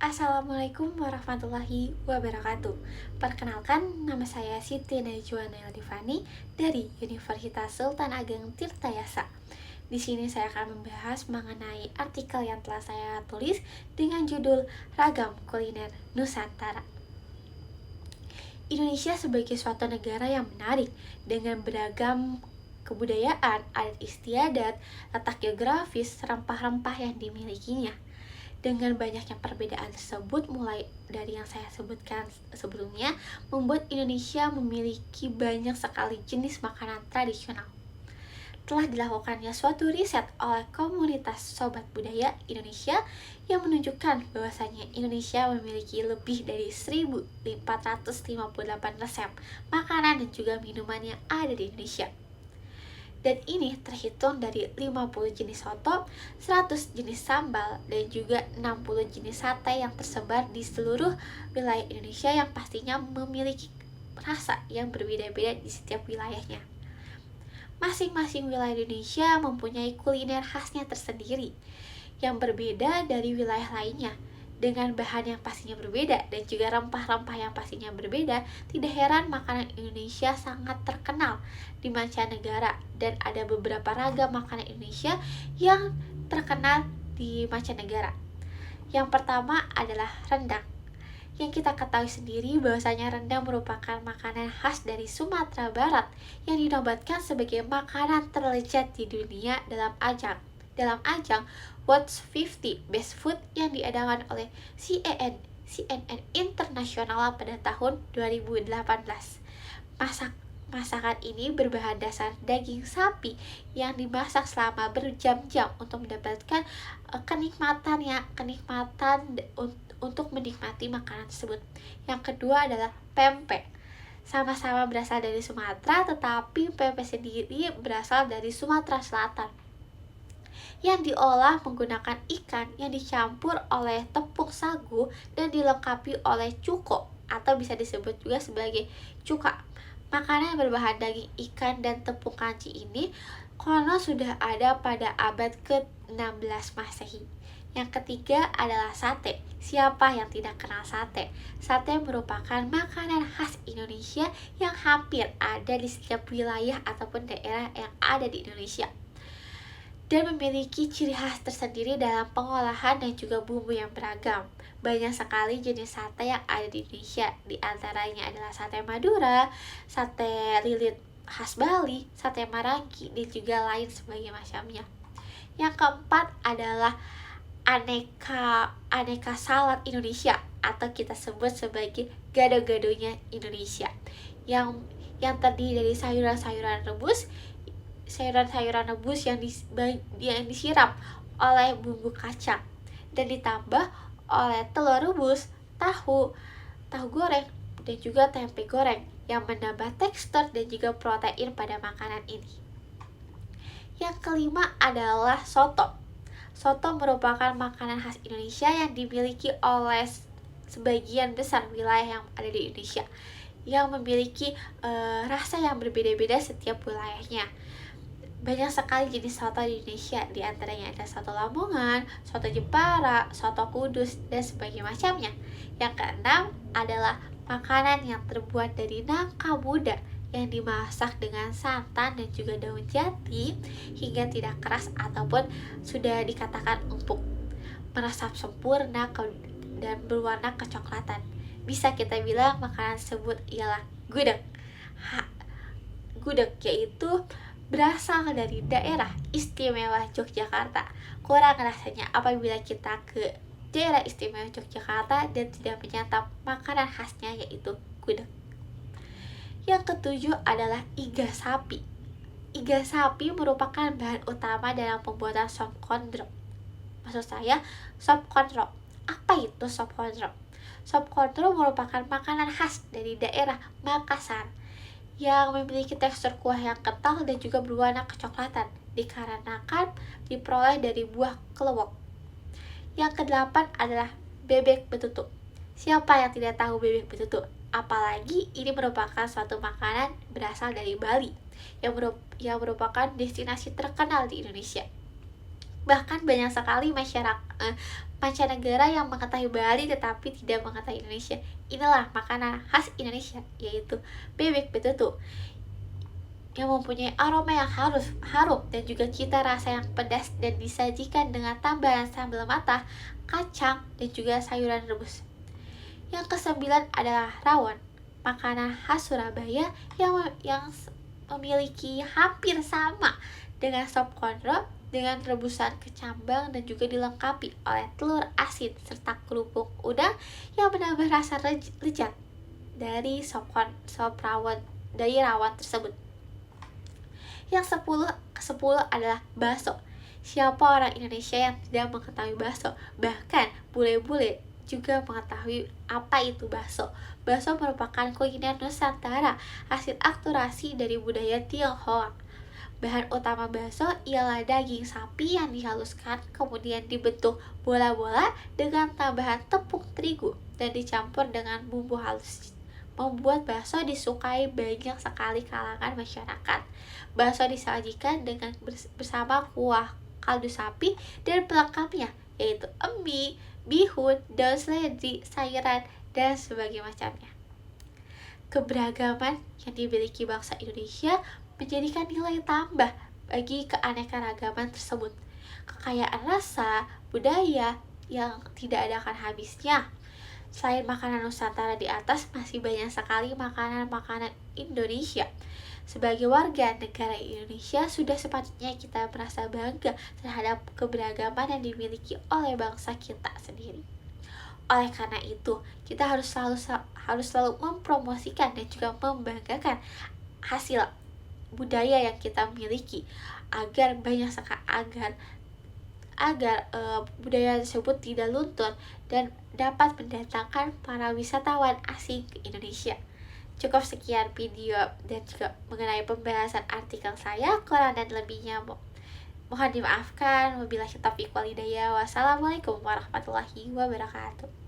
Assalamualaikum warahmatullahi wabarakatuh. Perkenalkan, nama saya Siti Najwa Naildifani dari Universitas Sultan Ageng Tirtayasa. Di sini saya akan membahas mengenai artikel yang telah saya tulis dengan judul Ragam Kuliner Nusantara. Indonesia sebagai suatu negara yang menarik dengan beragam kebudayaan, adat istiadat, letak geografis, rempah-rempah yang dimilikinya. Dengan banyaknya perbedaan tersebut, mulai dari yang saya sebutkan sebelumnya, membuat Indonesia memiliki banyak sekali jenis makanan tradisional. Telah dilakukannya suatu riset oleh komunitas Sobat Budaya Indonesia yang menunjukkan bahwasannya Indonesia memiliki lebih dari 1.458 resep makanan dan juga minuman yang ada di Indonesia. Dan ini terhitung dari 50 jenis soto, 100 jenis sambal, dan juga 60 jenis sate yang tersebar di seluruh wilayah Indonesia yang pastinya memiliki rasa yang berbeda-beda di setiap wilayahnya. Masing-masing wilayah Indonesia mempunyai kuliner khasnya tersendiri yang berbeda dari wilayah lainnya. Dengan bahan yang pastinya berbeda dan juga rempah-rempah yang pastinya berbeda, tidak heran makanan Indonesia sangat terkenal di mancanegara dan ada beberapa ragam makanan Indonesia yang terkenal di mancanegara. Yang pertama adalah rendang. Yang kita ketahui sendiri bahwasanya rendang merupakan makanan khas dari Sumatera Barat yang dinobatkan sebagai makanan terlezat di dunia dalam ajang What's 50 Best Food yang diadakan oleh CNN Internasional pada tahun 2018. Masakan ini berbahan dasar daging sapi yang dimasak selama berjam-jam untuk mendapatkan kenikmatan untuk menikmati makanan tersebut. Yang kedua adalah pempek. Sama-sama berasal dari Sumatera, tetapi pempek sendiri berasal dari Sumatera Selatan, yang diolah menggunakan ikan yang dicampur oleh tepung sagu dan dilengkapi oleh cuko atau bisa disebut juga sebagai cuka. Makanan yang berbahan daging ikan dan tepung kanji ini konon sudah ada pada abad ke-16 Masehi. Yang ketiga adalah sate. Siapa yang tidak kenal sate? Sate merupakan makanan khas Indonesia yang hampir ada di setiap wilayah ataupun daerah yang ada di Indonesia, dan memiliki ciri khas tersendiri dalam pengolahan dan juga bumbu yang beragam. Banyak sekali jenis sate yang ada di Indonesia, di antaranya adalah sate Madura, sate lilit khas Bali, sate Marangi, dan juga lain sebagainya macamnya. Yang keempat adalah aneka salad Indonesia atau kita sebut sebagai gado-gadonya Indonesia, yang terdiri dari sayuran-sayuran rebus yang disiram oleh bumbu kacang dan ditambah oleh telur rebus, tahu goreng, dan juga tempe goreng yang menambah tekstur dan juga protein pada makanan ini. Yang kelima adalah soto. Soto merupakan makanan khas Indonesia yang dimiliki oleh sebagian besar wilayah yang ada di Indonesia, yang memiliki rasa yang berbeda-beda setiap wilayahnya. Banyak sekali jenis soto di Indonesia, di antaranya ada soto Lamongan, soto Jepara, soto Kudus, dan sebagainya macamnya. Yang keenam adalah makanan yang terbuat dari nangka muda yang dimasak dengan santan dan juga daun jati hingga tidak keras ataupun sudah dikatakan empuk, meresap sempurna dan berwarna kecoklatan. Bisa kita bilang makanan tersebut ialah gudeg. Gudeg yaitu berasal dari daerah istimewa Yogyakarta. Kurang rasanya apabila kita ke daerah istimewa Yogyakarta dan tidak menyantap makanan khasnya yaitu gudeg. Yang ketujuh adalah iga sapi. Iga sapi merupakan bahan utama dalam pembuatan sop kondro. Maksud saya sop kondro. Apa itu sop kondro? Sop kondro merupakan makanan khas dari daerah Makassar yang memiliki tekstur kuah yang kental dan juga berwarna kecoklatan dikarenakan diperoleh dari buah kelewok. Yang kedelapan adalah bebek betutu. Siapa yang tidak tahu bebek betutu? Apalagi ini merupakan suatu makanan berasal dari Bali yang merupakan destinasi terkenal di Indonesia. Bahkan banyak sekali mancanegara yang mengetahui Bali tetapi tidak mengetahui Indonesia. Inilah makanan khas Indonesia, yaitu bebek betutu yang mempunyai aroma yang harum dan juga cita rasa yang pedas dan disajikan dengan tambahan sambal matah, kacang, dan juga sayuran rebus. Yang kesembilan adalah rawon, makanan khas Surabaya yang memiliki hampir sama dengan sop konro dengan rebusan kecambang dan juga dilengkapi oleh telur asin serta kerupuk udang yang menambah rasa lezat dari rawon tersebut. Yang ke-10 adalah bakso. Siapa orang Indonesia yang tidak mengetahui bakso? Bahkan bule-bule juga mengetahui apa itu bakso. Bakso merupakan kuliner Nusantara, hasil akulturasi dari budaya Tionghoa. Bahan utama bakso ialah daging sapi yang dihaluskan, kemudian dibentuk bola-bola dengan tambahan tepung terigu dan dicampur dengan bumbu halus. Membuat bakso disukai banyak sekali kalangan masyarakat. Bakso disajikan dengan bersama kuah kaldu sapi dan pelengkapnya, yaitu mie, bihun, daun seledri, sayuran, dan sebagainya macamnya. Keberagaman yang dimiliki bangsa Indonesia menjadikan nilai tambah bagi keanekaragaman tersebut. Kekayaan rasa, budaya yang tidak ada akan habisnya. Selain makanan Nusantara di atas, masih banyak sekali makanan-makanan Indonesia. Sebagai warga negara Indonesia, sudah sepatutnya kita merasa bangga terhadap keberagaman yang dimiliki oleh bangsa kita sendiri. Oleh karena itu, kita harus selalu mempromosikan dan juga membanggakan hasil budaya yang kita miliki agar budaya tersebut tidak luntur dan dapat mendatangkan para wisatawan asing ke Indonesia. Cukup sekian video dan juga mengenai pembahasan artikel saya. Kurang dan lebihnya mohon dimaafkan. Wabillahi taufiq wal hidayah. Wassalamualaikum warahmatullahi wabarakatuh.